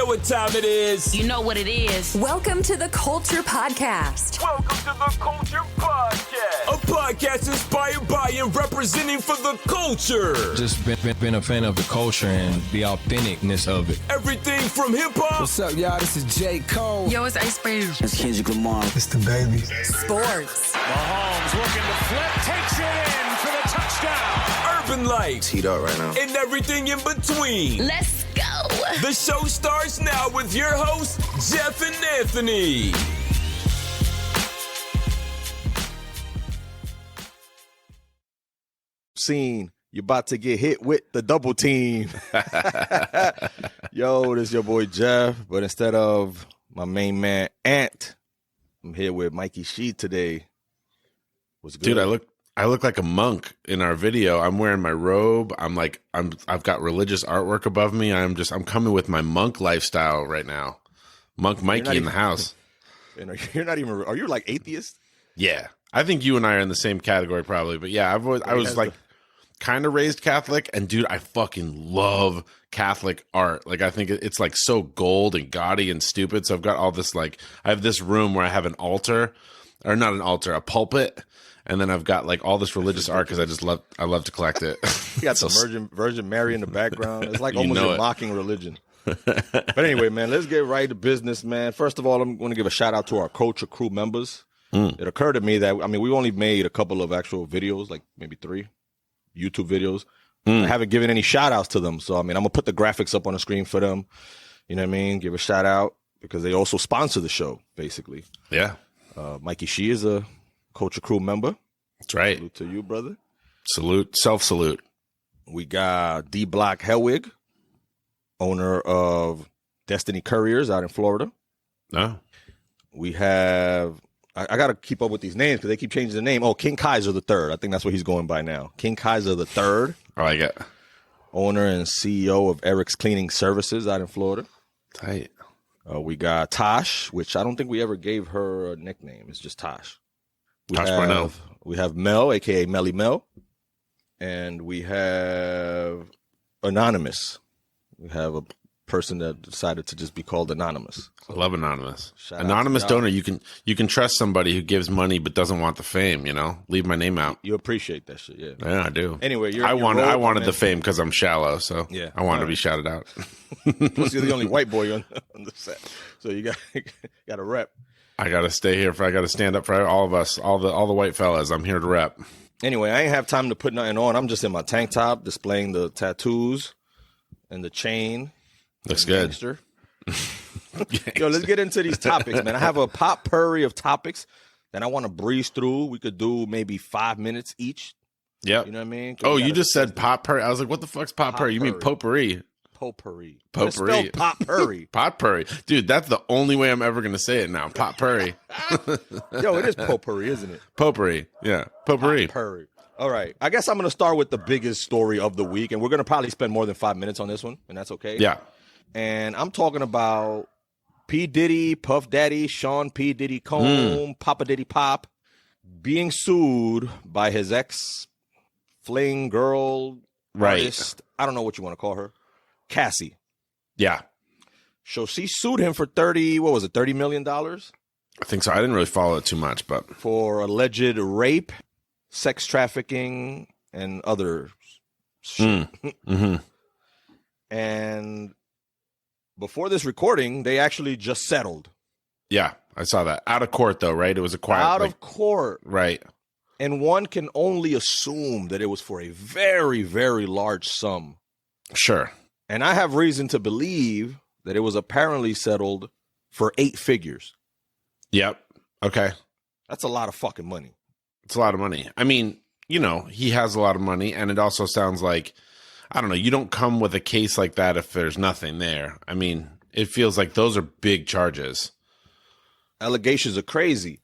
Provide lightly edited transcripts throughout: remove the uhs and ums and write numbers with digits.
know what time it is. You know what it is. Welcome to the Culture Podcast. Welcome to the Culture Podcast. A podcast inspired by and representing for the culture. Just been a fan of the culture and the authenticness of it. Everything from hip-hop. What's up, y'all? This is J. Cole. Yo, it's Iceberg. It's Kendrick Lamar. It's the baby. Sports. Mahomes looking to flip, takes it in for the touchdown. Urban life. Heat up right now. And everything in between. Let's go. The show starts now with your hosts, Jeff and Anthony. Scene, you're about to get hit with the double team. Yo, this is your boy Jeff, but instead of my main man Ant, I'm here with Mikey Sheet today. What's good? Dude, I look like a monk in our video. I'm wearing my robe. I've got religious artwork above me. I'm coming with my monk lifestyle right now. Monk Mikey in the house. And are you like atheist? Yeah. I think you and I are in the same category probably, but yeah, I was like kind of raised Catholic, and dude, I fucking love Catholic art. Like, I think it's like so gold and gaudy and stupid. So I've got all this, like, I have this room where I have an altar, or not an altar, a pulpit. And then I've got like all this religious art because I love to collect it. You got the Virgin Mary in the background. It's like almost a mocking religion. But anyway, man, let's get right to business, man. First of all, I'm going to give a shout out to our Culture Crew members. It occurred to me that, I mean, we only made a couple of actual videos, like maybe 3 YouTube videos. I haven't given any shout outs to them. So, I mean, I'm going to put the graphics up on the screen for them. You know what I mean? Give a shout out because they also sponsor the show, basically. Yeah. Mikey Shee is a Culture Crew member. That's right. Salute to you, brother. Salute. Self-salute. We got D Block Hellwig, owner of Destiny Couriers out in Florida. No. We have, I got to keep up with these names because they keep changing the name. Oh, King Kaiser the Third. I think that's what he's going by now. King Kaiser the Third. I like it. Owner and CEO of Eric's Cleaning Services out in Florida. Tight. We got Tosh, which I don't think we ever gave her a nickname. It's just Tosh. We have Mel, a.k.a. Melly Mel. And we have Anonymous. We have a person that decided to just be called Anonymous. I love Anonymous. Anonymous donor. You can trust somebody who gives money but doesn't want the fame, you know? Leave my name out. You appreciate that shit, yeah. Yeah, I do. Anyway, I wanted the fame because I'm shallow, so yeah, I wanted to be shouted out. Plus, you're the only white boy on the set. So you got to rep. I got to stay here. I got to stand up for all of us, all the white fellas. I'm here to rep. Anyway, I ain't have time to put nothing on. I'm just in my tank top displaying the tattoos and the chain. Looks good. Yo, let's get into these topics, man. I have a potpourri of topics that I want to breeze through. We could do maybe 5 minutes each. Yep. You know what I mean? Oh, you just said potpourri. I was like, what the fuck's potpourri? You mean potpourri? Potpourri. Potpourri. Potpourri. Potpourri. Dude, that's the only way I'm ever going to say it now. Potpourri. Yo, it is potpourri, isn't it? Potpourri. Yeah. Potpourri. Potpourri. All right. I guess I'm going to start with the biggest story of the week, and we're going to probably spend more than 5 minutes on this one, and that's okay. Yeah. And I'm talking about P. Diddy, Puff Daddy, Sean P. Diddy Combs, Papa Diddy Pop, being sued by his ex-fling girl, artist. I don't know what you want to call her. Cassie. Yeah. So she sued him for $30 million? I think so. I didn't really follow it too much, but for alleged rape, sex trafficking, and other shit. And before this recording, they actually just settled. Yeah, I saw that. Out of court, though, right? It was a quiet. Out of court. Right. And one can only assume that it was for a very, very large sum. Sure. And I have reason to believe that it was apparently settled for 8 figures. Yep. Okay. That's a lot of fucking money. It's a lot of money. I mean, you know, he has a lot of money, and it also sounds like, I don't know, you don't come with a case like that if there's nothing there. I mean, it feels like those are big charges. Allegations are crazy.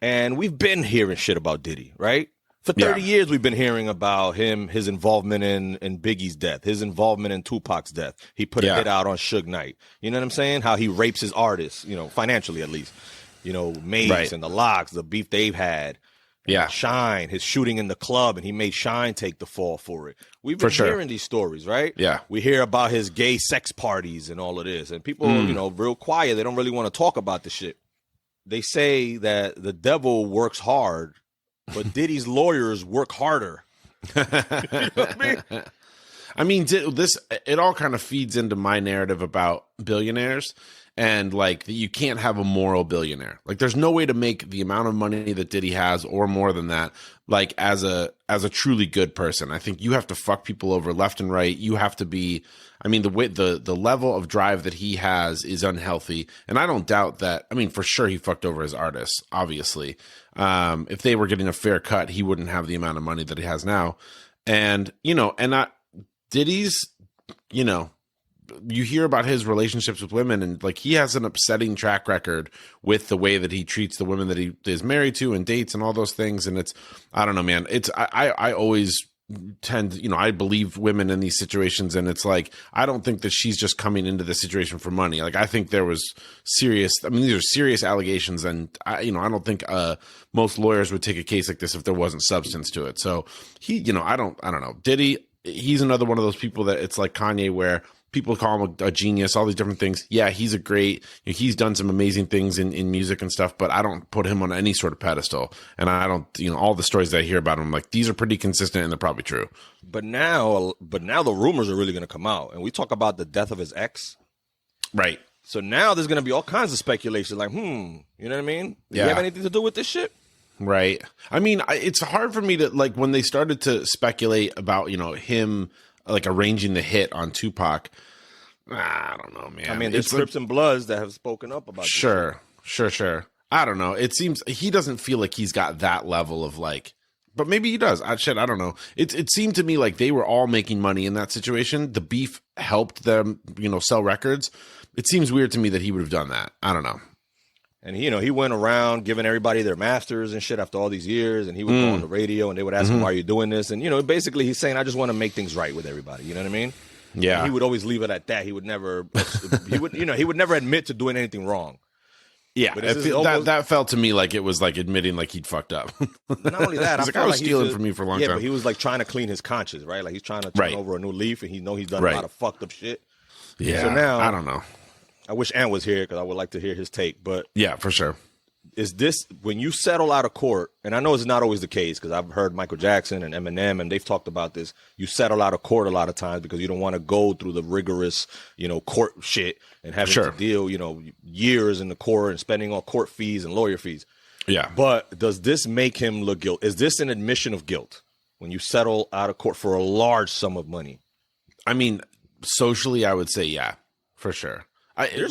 And we've been hearing shit about Diddy, right? For 30 years, we've been hearing about him, his involvement in Biggie's death, his involvement in Tupac's death. He put a hit out on Suge Knight. You know what I'm saying? How he rapes his artists, you know, financially at least. You know, Mace and the Lox, the beef they've had. Yeah. Shine, his shooting in the club, and he made Shine take the fall for it. We've been hearing these stories, right? Yeah. We hear about his gay sex parties and all of this, and people, real quiet. They don't really want to talk about the shit. They say that the devil works hard, but Diddy's lawyers work harder. You know what I mean? I mean, it all kind of feeds into my narrative about billionaires. And like you can't have a moral billionaire. Like there's no way to make the amount of money that Diddy has or more than that, like as a truly good person. I think you have to fuck people over left and right. You have to be, I mean, the level of drive that he has is unhealthy. And I don't doubt that. I mean, for sure he fucked over his artists, obviously. If they were getting a fair cut, he wouldn't have the amount of money that he has now. And, Diddy's, you hear about his relationships with women, and like he has an upsetting track record with the way that he treats the women that he is married to and dates and all those things. And it's, I don't know, man. I always tend, I believe women in these situations, and it's like, I don't think that she's just coming into this situation for money. Like I think there was these are serious allegations, and I don't think most lawyers would take a case like this if there wasn't substance to it. So he, I don't know. Diddy, he's another one of those people that it's like Kanye, where people call him a genius, all these different things. Yeah, he's he's done some amazing things in music and stuff, but I don't put him on any sort of pedestal. And I don't, all the stories that I hear about him, like these are pretty consistent and they're probably true. But now the rumors are really going to come out. And we talk about the death of his ex. Right. So now there's going to be all kinds of speculation like, you know what I mean? Do you have anything to do with this shit? Right. I mean, it's hard for me to, like, when they started to speculate about, him like arranging the hit on Tupac. I don't know, man. I mean, there's Crips and Bloods that have spoken up about Sure. I don't know. It seems he doesn't feel like he's got that level of like, but maybe he does. I don't know. It seemed to me like they were all making money in that situation. The beef helped them, sell records. It seems weird to me that he would have done that. I don't know. And he went around giving everybody their masters and shit after all these years, and he would go on the radio and they would ask him, why are you doing this? And basically he's saying, I just want to make things right with everybody. You know what I mean? Yeah. And he would always leave it at that. He would never he would never admit to doing anything wrong. Yeah, that felt to me like it was like admitting like he'd fucked up. Not only that, I was stealing from you for a long time. Yeah, but he was like trying to clean his conscience, right? Like he's trying to turn over a new leaf, and he's done a lot of fucked up shit. Yeah, so now I don't know. I wish Ant was here because I would like to hear his take. But yeah, for sure. Is this when you settle out of court? And I know it's not always the case because I've heard Michael Jackson and Eminem and they've talked about this. You settle out of court a lot of times because you don't want to go through the rigorous, court shit and having to deal, years in the court and spending on court fees and lawyer fees. Yeah. But does this make him look guilty? Is this an admission of guilt when you settle out of court for a large sum of money? I mean, socially, I would say yeah, for sure.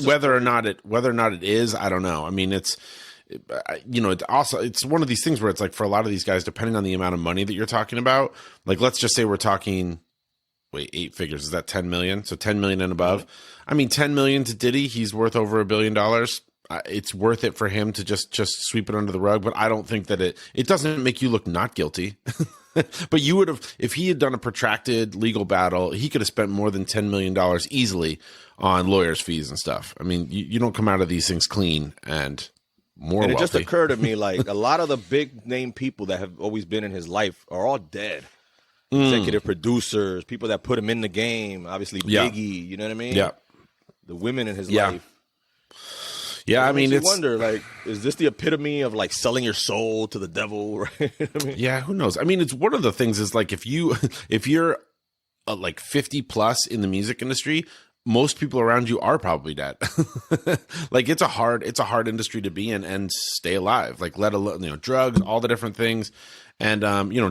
Whether or not it is, I don't know. I mean, it's one of these things where it's like for a lot of these guys, depending on the amount of money that you're talking about, like let's just say we're talking, 8 figures, is that 10 million? So 10 million and above. I mean, 10 million to Diddy, he's worth over $1 billion. It's worth it for him to just sweep it under the rug, but I don't think that it doesn't make you look not guilty. But you would have, if he had done a protracted legal battle, he could have spent more than $10 million easily on lawyers' fees and stuff. I mean, you don't come out of these things clean and more wealthy. It just occurred to me, like, a lot of the big name people that have always been in his life are all dead. Executive producers, people that put him in the game, obviously Biggie, you know what I mean? Yeah. The women in his life. Yeah, I mean, it's wonder, like, is this the epitome of like selling your soul to the devil? Right? I mean, yeah, who knows? I mean, it's one of the things is like if you're like 50 plus in the music industry, most people around you are probably dead. Like it's a hard industry to be in and stay alive. Like let alone drugs, all the different things. And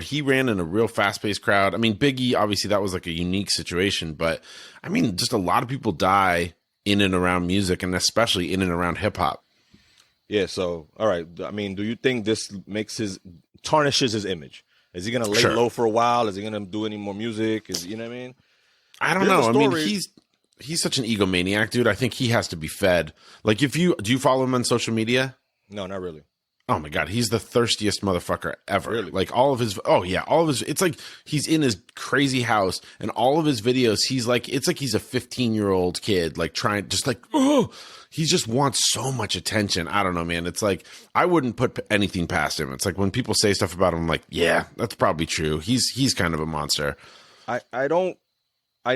he ran in a real fast paced crowd. I mean, Biggie, obviously that was like a unique situation, but I mean, just a lot of people die in and around music, and especially in and around hip hop. Yeah. So, all right. I mean, do you think this tarnishes his image? Is he going to lay low for a while? Is he going to do any more music? You know what I mean? I don't know. I mean, he's such an egomaniac, dude. I think he has to be fed. Like, do you follow him on social media? No, not really. Oh my God, he's the thirstiest motherfucker ever. Really? Like all of his, it's like he's in his crazy house and all of his videos, it's like he's a 15-year-old kid, like trying, just like, he just wants so much attention. I don't know, man. It's like, I wouldn't put anything past him. It's like when people say stuff about him, I'm like, yeah, that's probably true. He's kind of a monster. I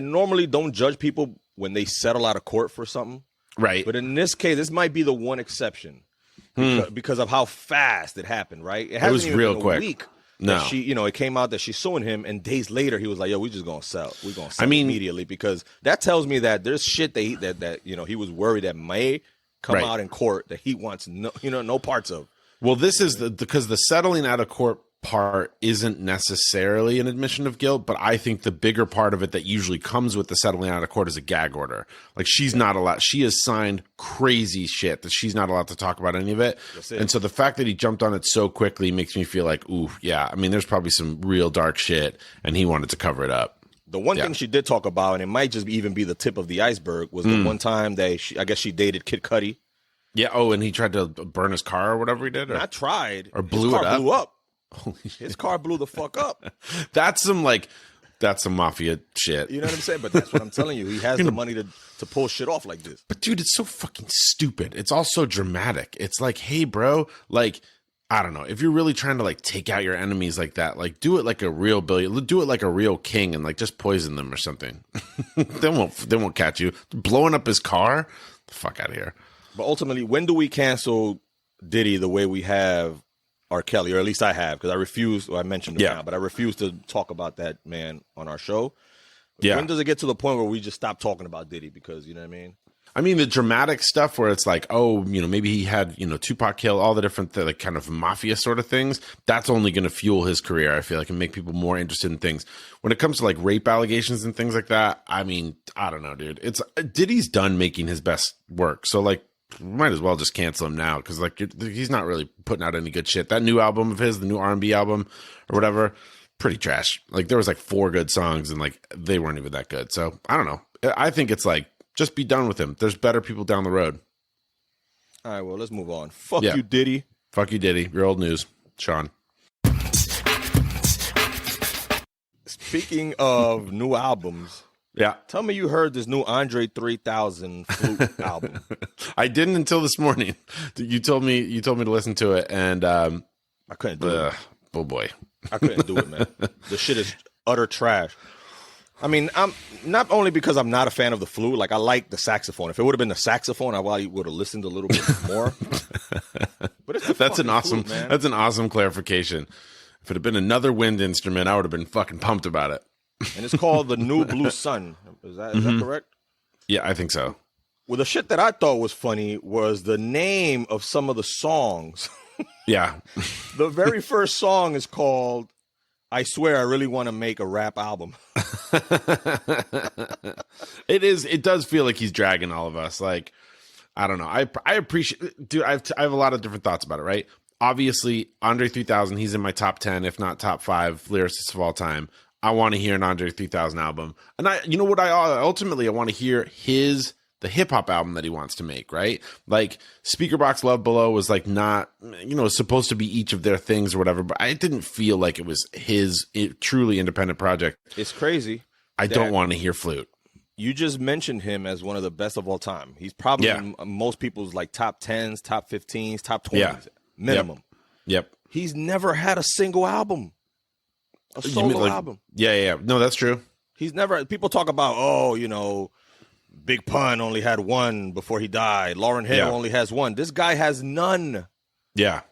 normally don't judge people when they settle out of court for something. Right. But in this case, this might be the one exception. Because of how fast it happened, right? It was even real been a quick. Week no, she, it came out that she's suing him, and days later he was like, "Yo, we just gonna sell. We're gonna sell immediately," because that tells me that there's shit that he was worried that may come out in court that he wants no parts of. Well, this is because the settling out of court part isn't necessarily an admission of guilt, but I think the bigger part of it that usually comes with the settling out of court is a gag order. Like she's not allowed, she has signed crazy shit that she's not allowed to talk about any of it. And so the fact that he jumped on it so quickly makes me feel like, ooh, yeah, I mean, there's probably some real dark shit and he wanted to cover it up. The one thing she did talk about, and it might just even be the tip of the iceberg, was the one time that I guess she dated Kid Cudi. Yeah. Oh, and he tried to burn his car or whatever he did? Not tried. Or blew it up? Blew up. His car blew the fuck up. That's some mafia shit. You know what I'm saying? But that's what I'm telling you. He has the money to pull shit off like this. But dude, it's so fucking stupid. It's all so dramatic. It's like, hey, bro, like, I don't know. If you're really trying to like take out your enemies like that, like do it like a real billion, do it like a real king, and like just poison them or something. They won't catch you. Blowing up his car, the fuck out of here. But ultimately, when do we cancel Diddy the way we have R. Kelly, or at least I have, because I refuse. I mentioned it now, but I refuse to talk about that man on our show. Yeah. When does it get to the point where we just stop talking about Diddy? Because you know what I mean. I mean the dramatic stuff where it's like, oh, maybe he had Tupac kill, all the different like kind of mafia sort of things. That's only going to fuel his career, I feel like, and make people more interested in things. When it comes to like rape allegations and things like that, I mean, I don't know, dude. It's Diddy's done making his best work, so like. Might as well just cancel him now because like he's not really putting out any good shit. That new album of his, the new R&B album or whatever, pretty trash. Like there was like 4 good songs and like they weren't even that good. So I don't know. I think it's like just be done with him. There's better people down the road. All right, well, let's move on. Fuck you, Diddy. Fuck you, Diddy. You're old news, Sean. Speaking of new albums. Yeah. Tell me you heard this new Andre 3000 flute album. I didn't until this morning. You told me to listen to it, and I couldn't do it. Oh boy. I couldn't do it, man. The shit is utter trash. I mean, I'm not only because I'm not a fan of the flute, like I like the saxophone. If it would have been the saxophone, I probably would have listened a little bit more. But it's that's an awesome clarification. If it had been another wind instrument, I would have been fucking pumped about it. And it's called The New Blue Sun. Is that correct? Yeah, I think so. Well, the shit that I thought was funny was the name of some of the songs. Yeah. The very first song is called I Swear I Really Want to Make a Rap Album. It does feel like he's dragging all of us. Like, I don't know. I appreciate, dude, I have a lot of different thoughts about it, right? Obviously, Andre 3000, he's in my top 10, if not top 5 lyricists of all time. I want to hear an Andre 3000 album. And I want to hear the hip hop album that he wants to make, right? Like Speakerbox Love Below was like not, supposed to be each of their things or whatever, but I didn't feel like it was his truly independent project. It's crazy. I don't want to hear flute. You just mentioned him as one of the best of all time. He's probably in most people's like top 10s, top 15s, top 20s minimum. Yep. He's never had a single album. A solo album. Yeah. No, that's true. He's never. People talk about, Big Pun only had one before he died. Lauryn Hill only has one. This guy has none. Yeah,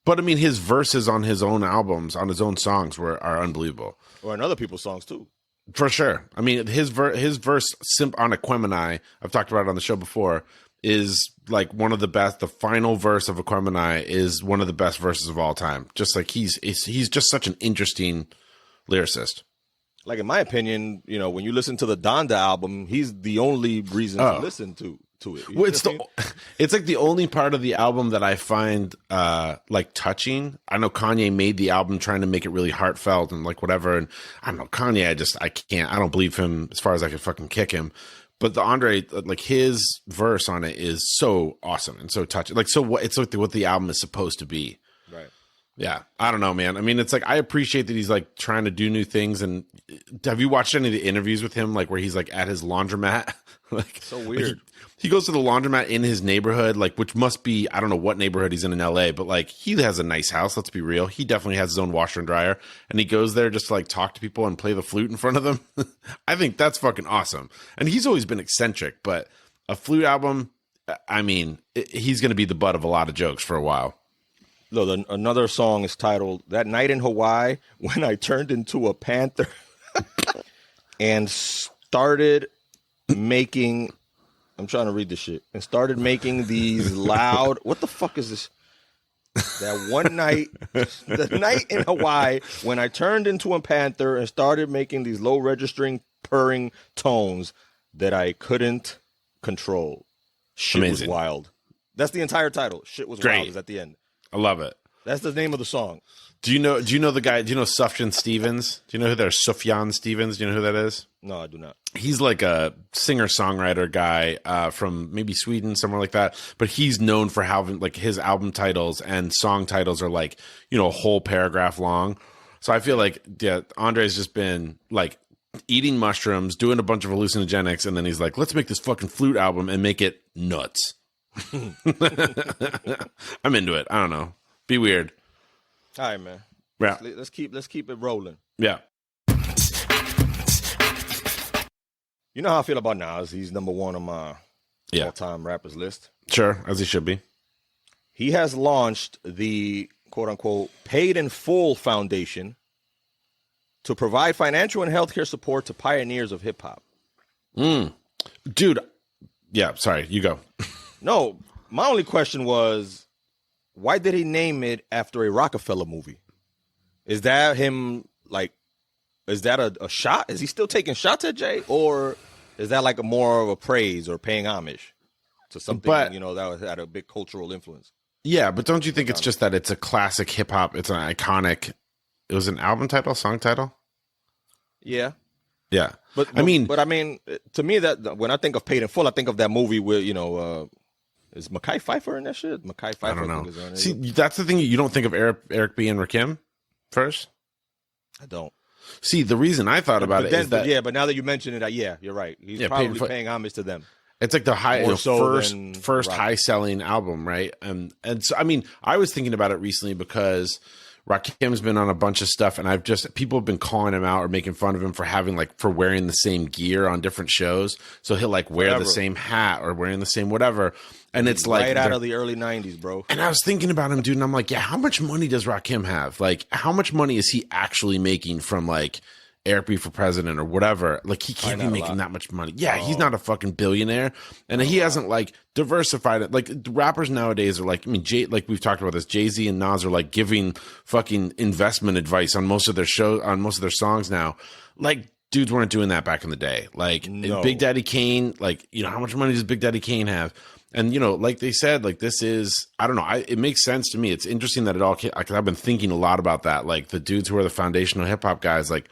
but I mean, his verses on his own albums, on his own songs, are unbelievable. Or in other people's songs too. For sure. I mean, his verse on Aquemini, I've talked about it on the show before, is like one of the best. The final verse of Aquemini is one of the best verses of all time. Just like he's just such an interesting lyricist. Like in my opinion, when you listen to the Donda album, he's the only reason to listen to it. Well, it's like the only part of the album that I find like touching. I know Kanye made the album trying to make it really heartfelt and like whatever. And I don't know, Kanye, I don't believe him as far as I could fucking kick him. But the Andre, like his verse on it is so awesome and so touching. Like, so what it's like what the album is supposed to be. Yeah, I don't know, man. I mean, it's like I appreciate that he's like trying to do new things. And have you watched any of the interviews with him, like where he's like at his laundromat? Like so weird. Like he goes to the laundromat in his neighborhood, like which must be, I don't know what neighborhood he's in LA, but like he has a nice house. Let's be real. He definitely has his own washer and dryer, and he goes there just to like talk to people and play the flute in front of them. I think that's fucking awesome. And he's always been eccentric, but a flute album, I mean, he's going to be the butt of a lot of jokes for a while. Look, another song is titled "That Night in Hawaii When I Turned Into a Panther and Started Making." I'm trying to read this shit. And started making these loud. What the fuck is this? That one night, the night in Hawaii when I turned into a panther and started making these low registering purring tones that I couldn't control. Shit Amazing. was wild. That's the entire title. Shit was Great. wild is at the end. I love it. That's the name of the song. Do you know the guy? Do you know Sufjan Stevens? Do you know who there's Sufjan Stevens? Do you know who that is? No, I do not. He's like a singer-songwriter guy from maybe Sweden, somewhere like that. But he's known for having like his album titles and song titles are like, you know, a whole paragraph long. So I feel like, yeah, Andre's just been like eating mushrooms, doing a bunch of hallucinogenics, and then he's like, let's make this fucking flute album and make it nuts. I'm into it. I don't know. Be weird. All right, man. Yeah. Let's keep it rolling. Yeah. You know how I feel about Nas. He's number one on my all-time rappers list. Sure, as he should be. He has launched the quote-unquote Paid in Full Foundation to provide financial and healthcare support to pioneers of hip-hop. Dude. Yeah, sorry. You go. No, my only question was, why did he name it after a Rockefeller movie? Is that him, like, is that a shot? Is he still taking shots at Jay? Or is that like a more of a praise or paying homage to something, that had a big cultural influence? Yeah, but don't you think it's just that it's a classic hip-hop, it's an iconic, it was an album title, song title? Yeah. Yeah. But to me, that when I think of Paid in Full, I think of that movie where, is Mekhi Phifer in that shit? Mekhi Phifer. I don't know. See, that's the thing. You don't think of Eric B. and Rakim first? I don't. See, the reason I thought about it is that... but now that you mention it, you're right. He's probably paying homage to them. It's like the first high-selling album, right? And so, I mean, I was thinking about it recently because Rakim's been on a bunch of stuff, and people have been calling him out or making fun of him for wearing the same gear on different shows. So he'll like wear the same hat or wearing the same whatever. And it's like right out of the early 90s, bro. And I was thinking about him, dude, and I'm like, yeah, how much money does Rakim have? Like, how much money is he actually making from like Eric B. for president or whatever? Like, he can't be making that much money. Yeah, he's not a fucking billionaire, and he hasn't like diversified it. Like, rappers nowadays are like, I mean, like we've talked about this, Jay-Z and Nas are like giving fucking investment advice on most of their songs now. Like, dudes weren't doing that back in the day. Like, Big Daddy Kane, like, how much money does Big Daddy Kane have? And, like they said, like, this is, I don't know, it makes sense to me. It's interesting that it all came, because I've been thinking a lot about that. Like, the dudes who are the foundational hip hop guys, like,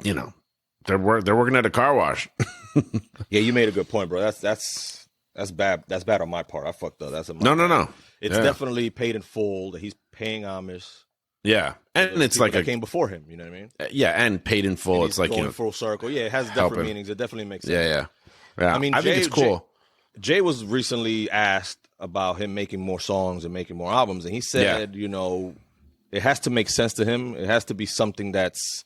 they're working at a car wash. Yeah, you made a good point, bro. That's bad. That's bad on my part. I fucked up. No. It's definitely Paid in Full, that he's paying homage. Yeah. And it's like that came before him, you know what I mean? Yeah, and Paid in Full. It's like, going full circle. Yeah, it has different meanings. It definitely makes sense. Yeah. I mean, I think it's cool. Jay was recently asked about him making more songs and making more albums, and he said, it has to make sense to him. It has to be something that's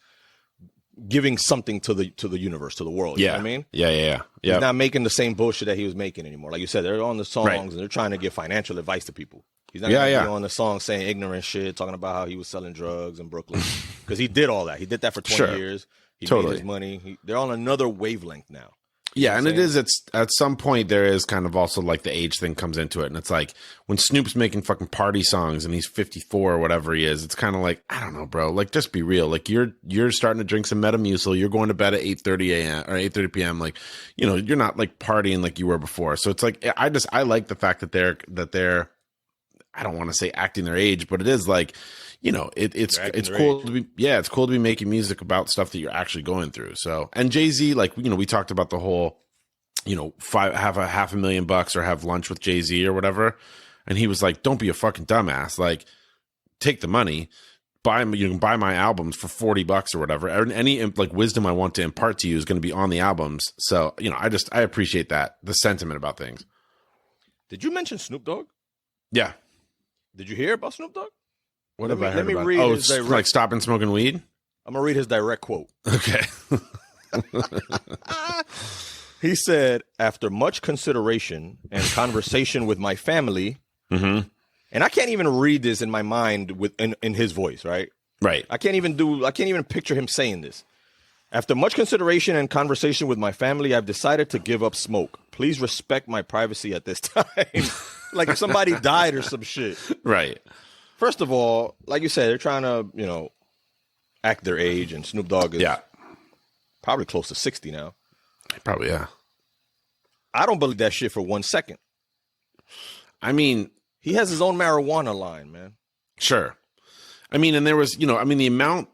giving something to the universe, to the world. You know what I mean? Yeah. He's not making the same bullshit that he was making anymore. Like you said, they're on the songs and they're trying to give financial advice to people. He's not going to be on the song saying ignorant shit, talking about how he was selling drugs in Brooklyn. Because he did all that. He did that for 20 years. He made his money. They're on another wavelength now. Yeah, and it's at some point there is kind of also like the age thing comes into it, and it's like when Snoop's making fucking party songs and he's 54 or whatever he is, it's kind of like, I don't know, bro. Like, just be real. Like, you're starting to drink some Metamucil, you're going to bed at 8:30 a.m. or 8:30 p.m. Like, you're not like partying like you were before. So it's like I like the fact that they're I don't want to say acting their age, but it is like, it's cool to be, it's cool to be making music about stuff that you're actually going through. So, and Jay-Z, like, we talked about the whole, have $500,000 or have lunch with Jay-Z or whatever. And he was like, don't be a fucking dumbass. Like, take the money, you can buy my albums for $40 or whatever. Any like wisdom I want to impart to you is going to be on the albums. So, I appreciate that, the sentiment about things. Did you mention Snoop Dogg? Yeah. Did you hear about Snoop Dogg? What have I heard let me about? read Oh, his it's direct, like stopping smoking weed? I'm going to read his direct quote. Okay. He said, after much consideration and conversation with my family, and I can't even read this in my mind in his voice, right? Right. I can't even picture him saying this. After much consideration and conversation with my family, I've decided to give up smoke. Please respect my privacy at this time. Like if somebody died or some shit. Right. First of all, like you said, they're trying to, act their age, and Snoop Dogg is probably close to 60 now. Probably, yeah. I don't believe that shit for 1 second. I mean, he has his own marijuana line, man. Sure. I mean, and there was, the amount,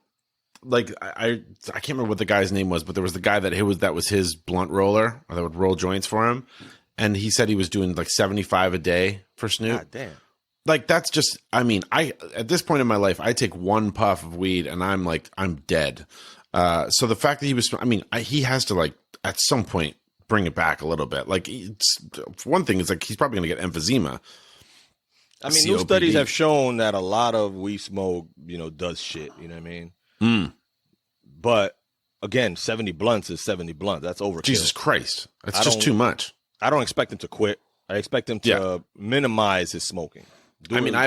like, I can't remember what the guy's name was, but there was the guy that was his blunt roller, or that would roll joints for him. And he said he was doing like 75 a day for Snoop. God damn. Like, that's just, at this point in my life, I take one puff of weed and I'm dead. So the fact that he has to, like, at some point bring it back a little bit. Like, one thing is, like, he's probably going to get emphysema. I mean, new studies have shown that a lot of weed smoke, does shit. You know what I mean? But again, 70 blunts is 70 blunts. That's overkill. Jesus Christ. That's just too much. I don't expect him to quit. I expect him to minimize his smoking. I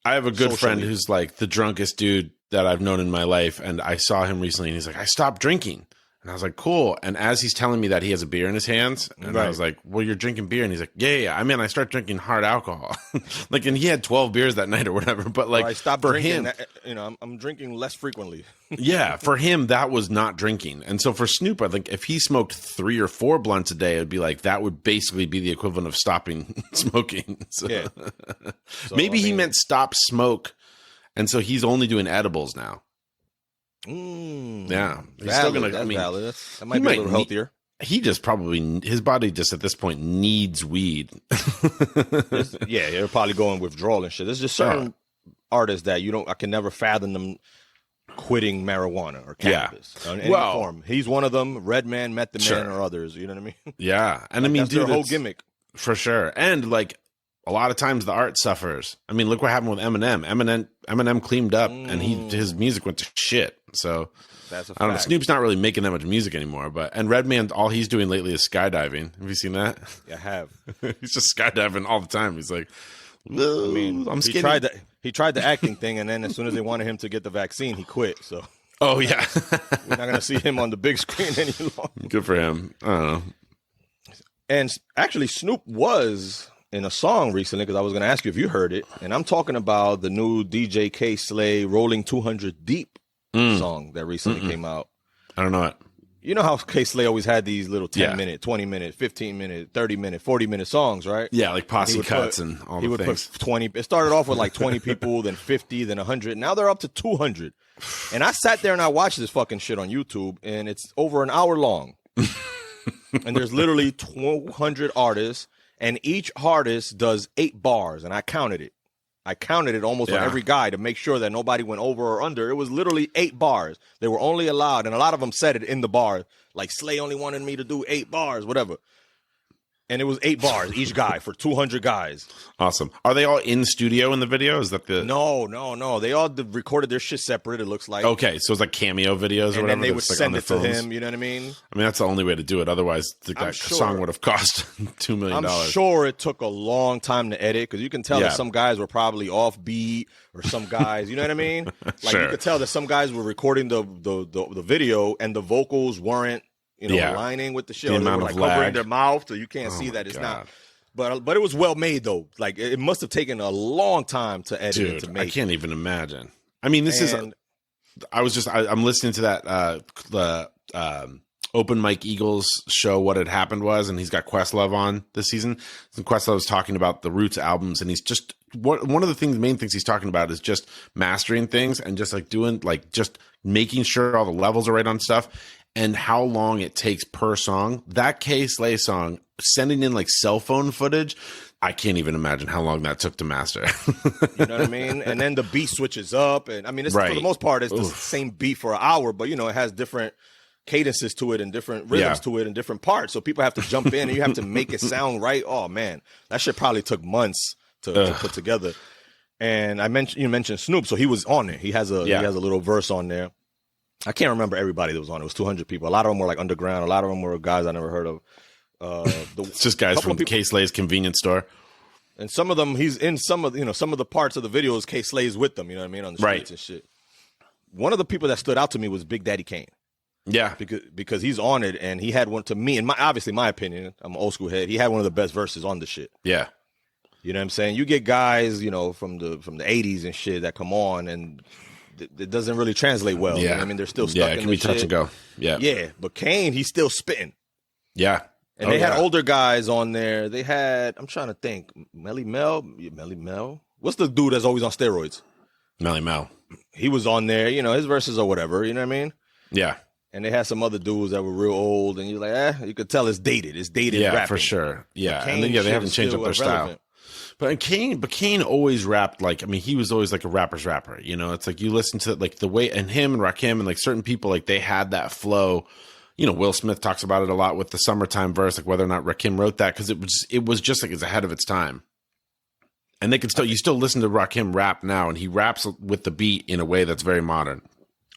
have a good friend who's like the drunkest dude that I've known in my life. And I saw him recently and he's like, I stopped drinking. And I was like, cool. And as he's telling me that, he has a beer in his hands. And I was like, well, you're drinking beer. And he's like, yeah. I start drinking hard alcohol. Like, and he had 12 beers that night or whatever. But like, I stopped for drinking, him, I'm drinking less frequently. Yeah. For him, that was not drinking. And so for Snoop, I think if he smoked 3 or 4 blunts a day, it'd be like, that would basically be the equivalent of stopping smoking. So, yeah. Maybe he meant stop smoke. And so he's only doing edibles now. Yeah, he's still gonna. Valid. That might be a little healthier. He just probably, his body just at this point needs weed. Yeah, they're probably going withdrawal and shit. There's just certain artists that I can never fathom them quitting marijuana or cannabis in any form. He's one of them. Redman, Met the Man, or others. You know what I mean? Yeah, and that's their whole gimmick for sure. And like, a lot of times the art suffers. I mean, look what happened with Eminem. Eminem cleaned up, and his music went to shit. So that's a fact. I don't know. Snoop's not really making that much music anymore. And Redman, all he's doing lately is skydiving. Have you seen that? Yeah, I have. He's just skydiving all the time. He's like, I'm skinny. He tried the acting thing, and then as soon as they wanted him to get the vaccine, he quit. So. Oh yeah, we're not gonna see him on the big screen any longer. Good for him. I don't know. And actually, Snoop was in a song recently, because I was going to ask you if you heard it, and I'm talking about the new DJ K Slay Rolling 200 Deep song that recently came out. I don't know it. You know how K Slay always had these little 10-minute, 20-minute, 15-minute, 30-minute, 40-minute songs, right? Yeah, like posse cuts and all the things. He would put 20. It started off with like 20 people, then 50, then 100. Now they're up to 200. And I sat there and I watched this fucking shit on YouTube, and it's over an hour long. And there's literally 200 artists. And each artist does 8 bars, and I counted it. Almost on every guy to make sure that nobody went over or under. It was literally 8 bars. They were only allowed, and a lot of them said it in the bar, like Slay only wanted me to do 8 bars, whatever. And it was 8 bars, each guy, for 200 guys. Awesome. Are they all in studio in the video? Is that the... No. They all recorded their shit separate, it looks like. Okay, so it's like cameo videos or whatever? And then they would like send it to him, you know what I mean? I mean, that's the only way to do it. Otherwise, that song would have cost $2 million. I'm sure it took a long time to edit, because you can tell that some guys were probably off beat, or some guys, you know what I mean? Like, you could tell that some guys were recording the video, and the vocals weren't, aligning with the shit. The they were amount like of covering lag. their mouth, so you can't see that it's not. But it was well made though. Like, it must have taken a long time to edit and to make. I can't even imagine. I mean, I'm listening to that Open Mike Eagles show, What Had Happened Was, and he's got Questlove on this season. And Questlove was talking about the Roots albums, and he's just one of the main things he's talking about is just mastering things and just like doing, like, just making sure all the levels are right on stuff. And how long it takes per song. That K Slay song, sending in like cell phone footage, I can't even imagine how long that took to master. You know what I mean? And then the beat switches up, and I mean, it's, for the most part, it's the same beat for an hour, but you know, it has different cadences to it and different rhythms to it and different parts. So people have to jump in, and you have to make it sound right. Oh man, that shit probably took months to put together. And you mentioned Snoop, so he was on there. He has a little verse on there. I can't remember everybody that was on it. It was 200 people. A lot of them were like underground. A lot of them were guys I never heard of. It's just guys from K-Slay's convenience store. And some of them, he's in some of the parts of the videos, K-Slay's with them, you know what I mean, on the streets and shit. One of the people that stood out to me was Big Daddy Kane. Yeah. Because he's on it, and he had one, to me, and obviously my opinion, I'm an old school head, he had one of the best verses on the shit. Yeah. You know what I'm saying? You get guys, you know, from the 80s and shit that come on, and it doesn't really translate well. You know what I mean? They're still stuck in the shit. Yeah, it can be touch and go. Yeah. Yeah, but Kane, he's still spitting. Yeah. And they had older guys on there. They had, I'm trying to think, Melly Mel. What's the dude that's always on steroids? Melly Mel. He was on there, you know, his verses or whatever, you know what I mean? Yeah. And they had some other dudes that were real old, and you're like, you could tell it's dated. It's dated rapping. For sure. Yeah. And then, they haven't changed up their style. But Kane always rapped like, I mean, he was always like a rapper's rapper, you know? It's like you listen to like the way, and him and Rakim and like certain people, like they had that flow. You know, Will Smith talks about it a lot with the Summertime verse, like whether or not Rakim wrote that, because it was just like it's ahead of its time. And they can you still listen to Rakim rap now, and he raps with the beat in a way that's very modern.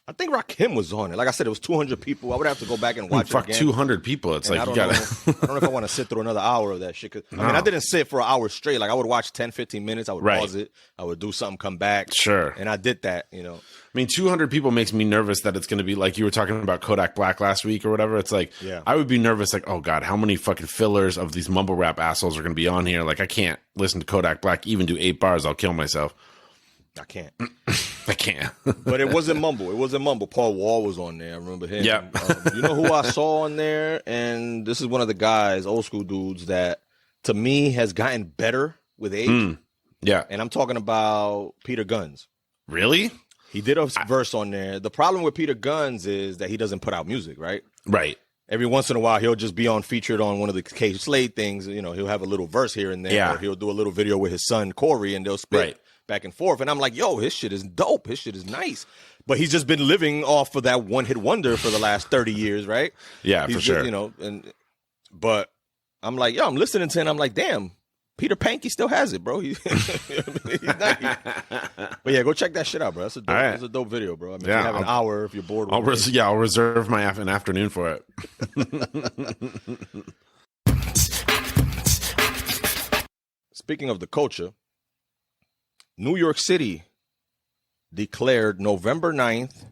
I think Rakim was on it. Like I said, it was 200 people. I would have to go back and watch it again. 200 people. It's like, you got to. I don't know if I want to sit through another hour of that shit. I mean, I didn't sit for an hour straight. Like, I would watch 10, 15 minutes. I would pause it. I would do something, come back. Sure. And I did that, you know. I mean, 200 people makes me nervous that it's going to be like you were talking about Kodak Black last week or whatever. It's like, I would be nervous, like, oh, God, how many fucking fillers of these mumble rap assholes are going to be on here? Like, I can't listen to Kodak Black, even do 8 bars. I'll kill myself. I can't. I can't. But it wasn't mumble. It wasn't mumble. Paul Wall was on there. I remember him. Yeah. You know who I saw on there? And this is one of the guys, old school dudes, that to me has gotten better with age. Yeah. And I'm talking about Peter Guns. Really? He did a verse on there. The problem with Peter Guns is that he doesn't put out music, right? Right. Every once in a while, he'll just be featured on one of the K-Slade things. You know, he'll have a little verse here and there. Yeah. Or he'll do a little video with his son, Corey, and they'll spit back and forth. And I'm like, yo, his shit is dope. His shit is nice. But he's just been living off of that one-hit wonder for the last 30 years, right? Yeah, he's for sure. You know, but I'm like, yo, I'm listening to it, and I'm like, damn, Peter Panky still has it, bro. He's nice. But yeah, go check that shit out, bro. That's a dope video, bro. I mean, if you have an hour, if you're bored with it. I'll reserve an afternoon for it. Speaking of the culture, New York City declared November 9th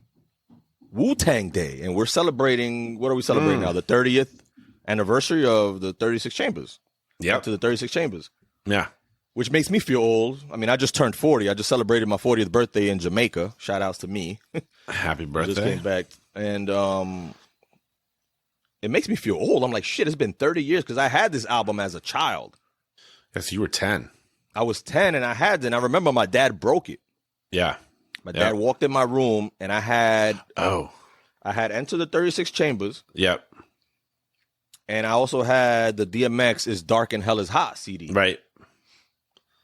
Wu-Tang Day, and we're celebrating, what are we celebrating now? The 30th anniversary of the 36 Chambers. Yeah. To the 36 Chambers. Yeah. Which makes me feel old. I mean, I just turned 40. I just celebrated my 40th birthday in Jamaica. Shout outs to me. Happy birthday. Just came back. And it makes me feel old. I'm like, shit, it's been 30 years because I had this album as a child. Yes, you were 10. I was 10 and I remember my dad broke it. Yeah. My dad walked in my room and I had Enter the 36 Chambers. Yep. And I also had the DMX Is Dark and Hell Is Hot CD. Right.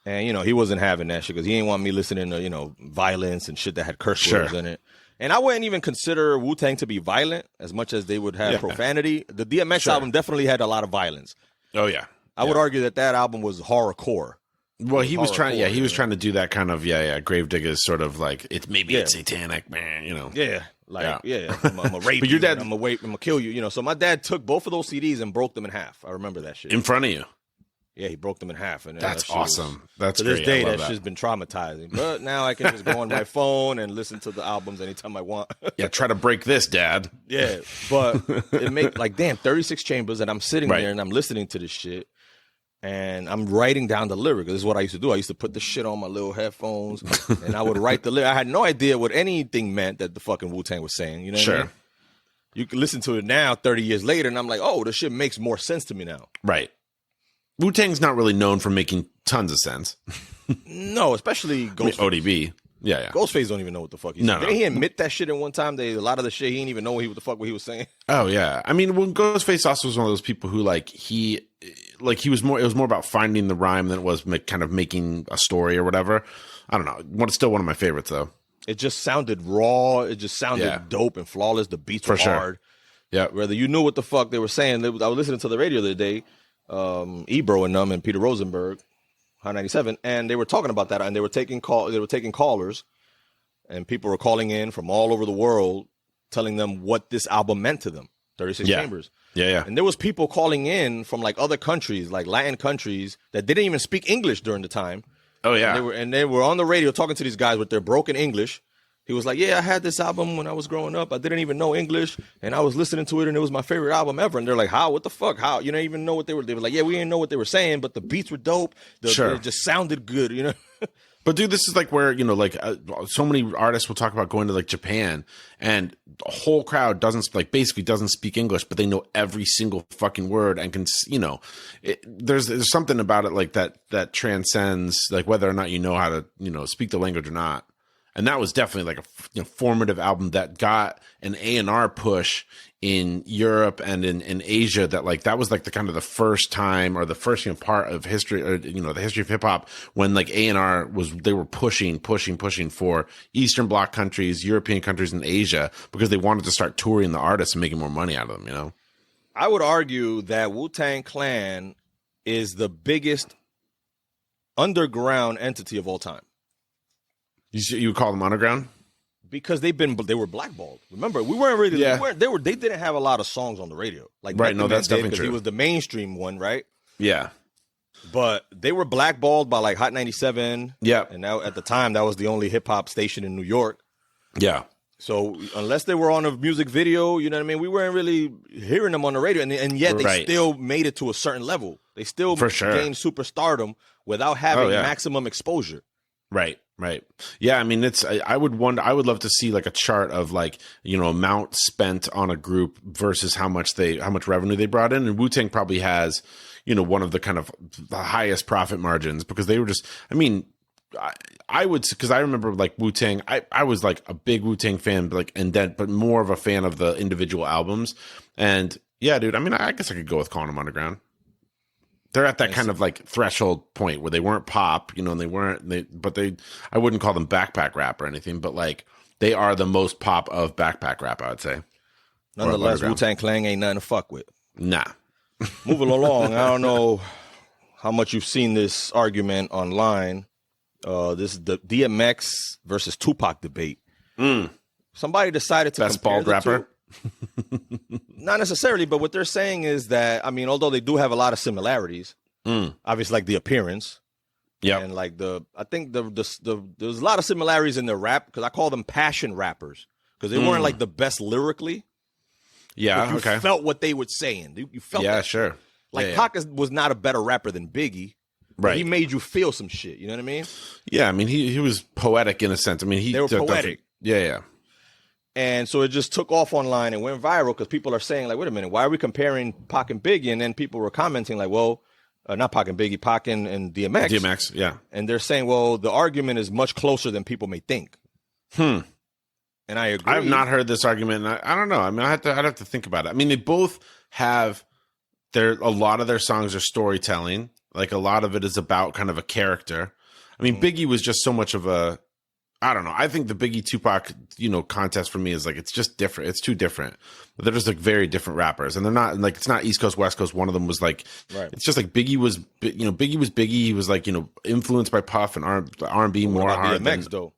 And, you know, he wasn't having that shit because he didn't want me listening to, you know, violence and shit that had curse words in it. And I wouldn't even consider Wu-Tang to be violent as much as they would have profanity. The DMX album definitely had a lot of violence. Oh, yeah. I would argue that album was horrorcore. Well, he was trying to do that kind of, Gravediggers sort of like, it's satanic, man, you know. Yeah. Like, I'm going to rape you, I'm going to kill you, you know. So my dad took both of those CDs and broke them in half. I remember that shit. In front of you. Yeah, he broke them in half. And that's awesome. That's to great. this day, that shit's been traumatizing. But now I can just go on my phone and listen to the albums anytime I want. Yeah, try to break this, Dad. Yeah, but it makes, like, damn, 36 Chambers, and I'm sitting there and I'm listening to this shit. And I'm writing down the lyrics. This is what I used to do. I used to put the shit on my little headphones, and I would write the lyrics. I had no idea what anything meant that the fucking Wu-Tang was saying. You know what I mean? You can listen to it now, 30 years later, and I'm like, oh, this shit makes more sense to me now. Right. Wu-Tang's not really known for making tons of sense. No, especially Ghostface. ODB. Yeah. Ghostface don't even know what the fuck he's saying. Didn't he admit that shit in one time? A lot of the shit, he didn't even know what the fuck he was saying. Oh, yeah. I mean, when Ghostface also was one of those people who, like, like he was more. It was more about finding the rhyme than it was kind of making a story or whatever. I don't know. It's still one of my favorites though. It just sounded raw. It just sounded dope and flawless. The beats were hard. Yeah. Whether you knew what the fuck they were saying. I was listening to the radio the other day, Ebro and them and Peter Rosenberg, High 97, and they were talking about that, and they were taking callers, and people were calling in from all over the world, telling them what this album meant to them. 36 Chambers. Yeah. And there was people calling in from like other countries, like Latin countries, that didn't even speak English during the time. Oh yeah. And they were on the radio talking to these guys with their broken English. He was like, yeah, I had this album when I was growing up. I didn't even know English, and I was listening to it, and it was my favorite album ever. And they're like, how? What the fuck? How? You don't even know what they were. They were like, yeah, we didn't know what they were saying, but the beats were dope. It just sounded good, you know? But dude, this is like where, you know, like so many artists will talk about going to like Japan, and the whole crowd basically doesn't speak English, but they know every single fucking word and can, you know, there's something about it like that transcends like whether or not you know how to, you know, speak the language or not. And that was definitely like a formative album that got an A&R push in Europe and in Asia. That was like the kind of the first time, or the first, you know, part of history, or, you know, the history of hip hop, when like A&R they were pushing for Eastern Bloc countries, European countries, and Asia, because they wanted to start touring the artists and making more money out of them. You know, I would argue that Wu-Tang Clan is the biggest underground entity of all time. You would call them underground? Because they were blackballed. Remember, we weren't really. Yeah. They didn't have a lot of songs on the radio. Like right, no, that's definitely true. He was the mainstream one, right? Yeah. But they were blackballed by like Hot 97. Yeah. And now at the time, that was the only hip hop station in New York. Yeah. So unless they were on a music video, you know what I mean, we weren't really hearing them on the radio, and yet they still made it to a certain level. They still gained superstardom without having maximum exposure. Right. Yeah, I mean, I would love to see like a chart of like, you know, amount spent on a group versus how much revenue they brought in. And Wu-Tang probably has, you know, one of the kind of the highest profit margins, because they were just, I mean, I would, because I remember like Wu-Tang, I was like a big Wu-Tang fan, but more of a fan of the individual albums. And yeah, dude, I mean, I guess I could go with calling them underground. They're at that kind of like threshold point where they weren't pop, you know, and I wouldn't call them backpack rap or anything, but like they are the most pop of backpack rap, I would say. Nonetheless, Wu-Tang Clan ain't nothing to fuck with. Nah. Moving along, I don't know how much you've seen this argument online. This is the DMX versus Tupac debate. Somebody decided to best bald rapper. Not necessarily, but what they're saying is that, I mean, although they do have a lot of similarities, obviously like the appearance, and like I think there's a lot of similarities in their rap, because I call them passion rappers, because they weren't like the best lyrically. Yeah, you felt what they were saying. You felt that. Sure. Like Pac was not a better rapper than Biggie. Right. He made you feel some shit. You know what I mean? Yeah, I mean he was poetic in a sense. I mean they were poetic. Yeah. And so it just took off online and went viral, because people are saying, like, wait a minute, why are we comparing Pac and Biggie? And then people were commenting like, well, not Pac and Biggie, Pac and DMX. DMX, yeah. And they're saying, well, the argument is much closer than people may think. And I agree. I've not heard this argument. And I don't know. I mean, I'd have to think about it. I mean, they both have a lot of their songs are storytelling. Like a lot of it is about kind of a character. I mean, Biggie was just so much of I don't know. I think the Biggie Tupac, you know, contest for me is like, it's just different. It's too different. But they're just like very different rappers, and they're not like, it's not East Coast, West Coast. One of them was like, it's just like Biggie was Biggie. He was like, you know, influenced by Puff and R&B more hard. DMX though.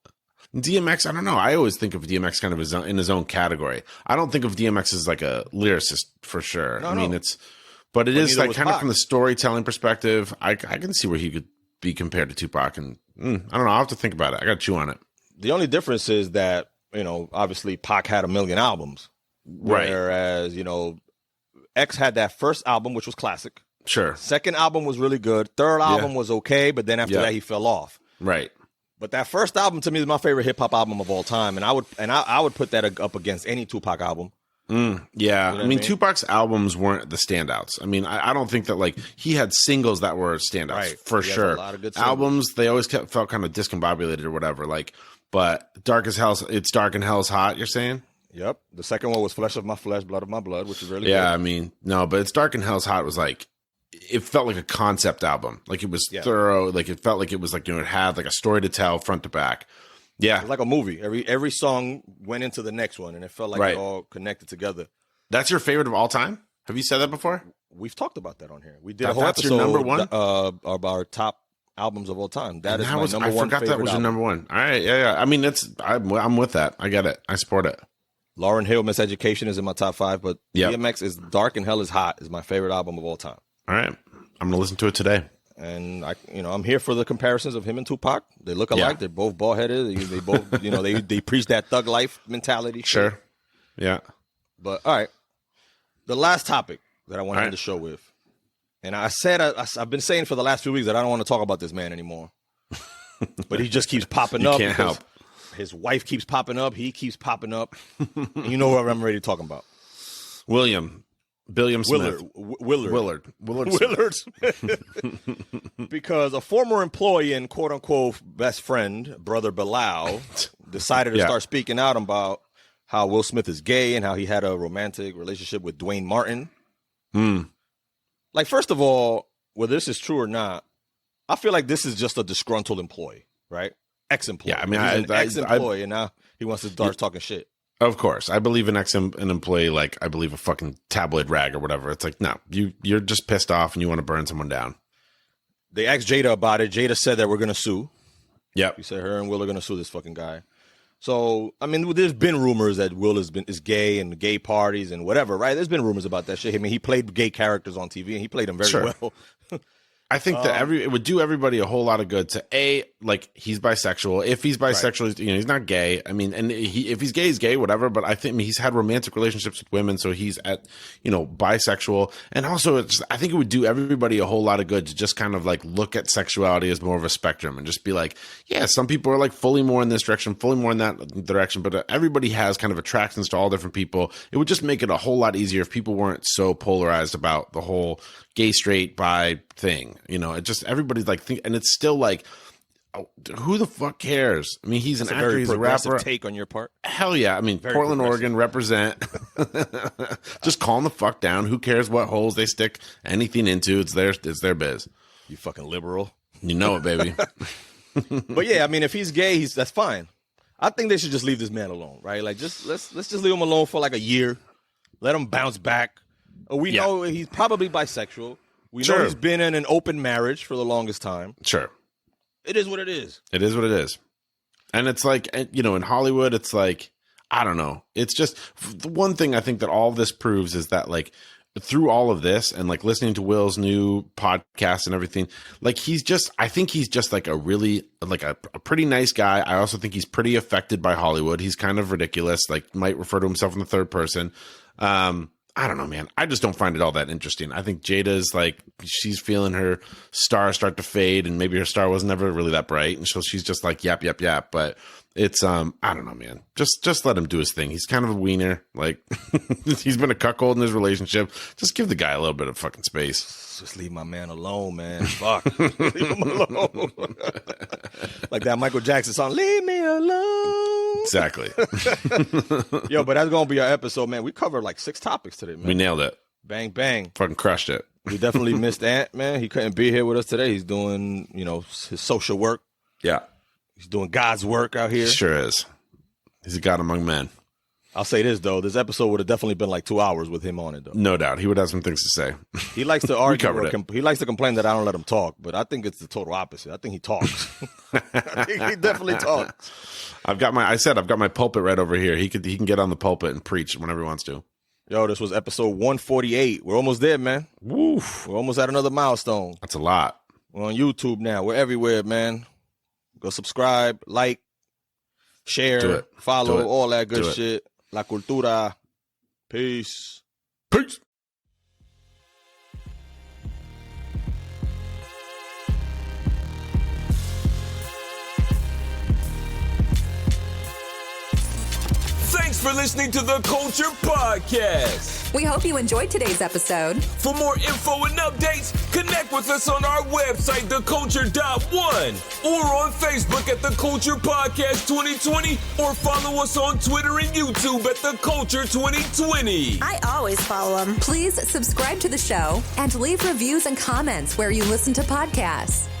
DMX, I don't know. I always think of DMX kind of in his own category. I don't think of DMX as like a lyricist for sure. No, I mean, but it is like kind of from the storytelling perspective. I can see where he could be compared to Tupac, and I don't know. I'll have to think about it. I got to chew on it. The only difference is that, you know, obviously Pac had 1 million albums. Right. Whereas, you know, X had that first album, which was classic. Sure. Second album was really good. Third album was okay, but then after that he fell off. Right. But that first album to me is my favorite hip hop album of all time, and I would put that up against any Tupac album. Yeah, you know I mean, Tupac's albums weren't the standouts. I mean, I don't think that like he had singles that were standouts for sure. A lot of good albums, they always felt kind of discombobulated or whatever. Like, but Dark as Hell, It's Dark and Hell's Hot. You're saying? Yep. The second one was Flesh of My Flesh, Blood of My Blood, which is really good. I mean, no, but It's Dark and Hell's Hot was like it felt like a concept album. Like it was thorough. Like it felt like it was like, it had like a story to tell front to back. Yeah. It was like a movie. Every song went into the next one, and it felt like it all connected together. That's your favorite of all time? Have you said that before? We've talked about that on here. We did a whole episode your number one? Of our top albums of all time. That is my number one. I forgot that was your number one. All right, yeah. I mean, I'm with that. I get it. I support it. Lauryn Hill, Miseducation is in my top 5, but DMX is Dark and Hell is Hot is my favorite album of all time. All right, I'm gonna listen to it today. And I'm here for the comparisons of him and Tupac. They look alike. They're both bald headed. They both, they preach that thug life mentality. Sure. Yeah. But all right, the last topic that I want to end the show with. And I said, I've been saying for the last few weeks that I don't want to talk about this man anymore. But he just keeps popping up. Can't help. His wife keeps popping up. He keeps popping up. And you know what I'm ready to talk about. William Smith. Willard Smith. Because a former employee and quote-unquote best friend, Brother Bilal, decided to start speaking out about how Will Smith is gay and how he had a romantic relationship with Dwayne Martin. Like, first of all, whether this is true or not, I feel like this is just a disgruntled employee, right? Ex-employee. Yeah, I mean, he's an ex-employee, and now he wants to start talking shit. Of course. I believe an employee, like I believe a fucking tabloid rag or whatever. It's like, no, you're just pissed off and you want to burn someone down. They asked Jada about it. Jada said that we're going to sue. Yep. He said her and Will are going to sue this fucking guy. So, I mean, there's been rumors that Will is gay and gay parties and whatever, right? There's been rumors about that shit. I mean, he played gay characters on TV and he played them very well. I think that it would do everybody a whole lot of good to like he's bisexual. If he's bisexual, he's not gay. I mean, and if he's gay, he's gay, whatever. But I think he's had romantic relationships with women, so he's bisexual. And also, I think it would do everybody a whole lot of good to just kind of like look at sexuality as more of a spectrum and just be like, yeah, some people are like fully more in this direction, fully more in that direction, but everybody has kind of attractions to all different people. It would just make it a whole lot easier if people weren't so polarized about the whole gay, straight, bi thing. It just everybody's like, and it's still like, who the fuck cares? I mean, he's an actor, he's a rapper. Take on your part. Hell yeah! I mean, Portland, Oregon, represent. Just calm the fuck down. Who cares what holes they stick anything into? It's their biz. You fucking liberal. You know it, baby. But yeah, I mean, if he's gay, that's fine. I think they should just leave this man alone, right? Like, just let's just leave him alone for like a year. Let him bounce back. We know he's probably bisexual. We know he's been in an open marriage for the longest time. Sure. It is what it is. It is what it is. And it's like, in Hollywood, it's like, I don't know. It's just the one thing I think that all of this proves is that, like, through all of this and like listening to Will's new podcast and everything, like I think he's just like a really, like a pretty nice guy. I also think he's pretty affected by Hollywood. He's kind of ridiculous, like might refer to himself in the third person. I don't know, man. I just don't find it all that interesting. I think Jada's like, she's feeling her star start to fade, and maybe her star was never really that bright, and so she's just like, yap. But it's, I don't know, man. Just let him do his thing. He's kind of a wiener. Like, he's been a cuckold in his relationship. Just give the guy a little bit of fucking space. Just leave my man alone, man. Fuck. Leave him alone. Like that Michael Jackson song, leave me alone. Exactly. Yo, but that's going to be our episode, man. We covered like 6 topics today, man. We nailed it. Bang, bang. Fucking crushed it. We definitely missed Ant, man. He couldn't be here with us today. He's doing, his social work. Yeah. He's doing God's work out here. He sure is. He's a God among men. I'll say this, though. This episode would have definitely been like 2 hours with him on it, though. No doubt. He would have some things to say. He likes to argue. He likes to complain that I don't let him talk, but I think it's the total opposite. I think he talks. I think he definitely talks. I've got my pulpit right over here. He can get on the pulpit and preach whenever he wants to. Yo, this was episode 148. We're almost there, man. Woof. We're almost at another milestone. That's a lot. We're on YouTube now. We're everywhere, man. Go subscribe, like, share, follow, all that good shit. La Cultura. Peace. Peace. Thanks for listening to the Culture Podcast. We hope you enjoyed today's episode. For more info and updates, connect with us on our website, theculture.one, or on Facebook at The Culture Podcast 2020, or follow us on Twitter and YouTube at The Culture 2020. I always follow them. Please subscribe to the show and leave reviews and comments where you listen to podcasts.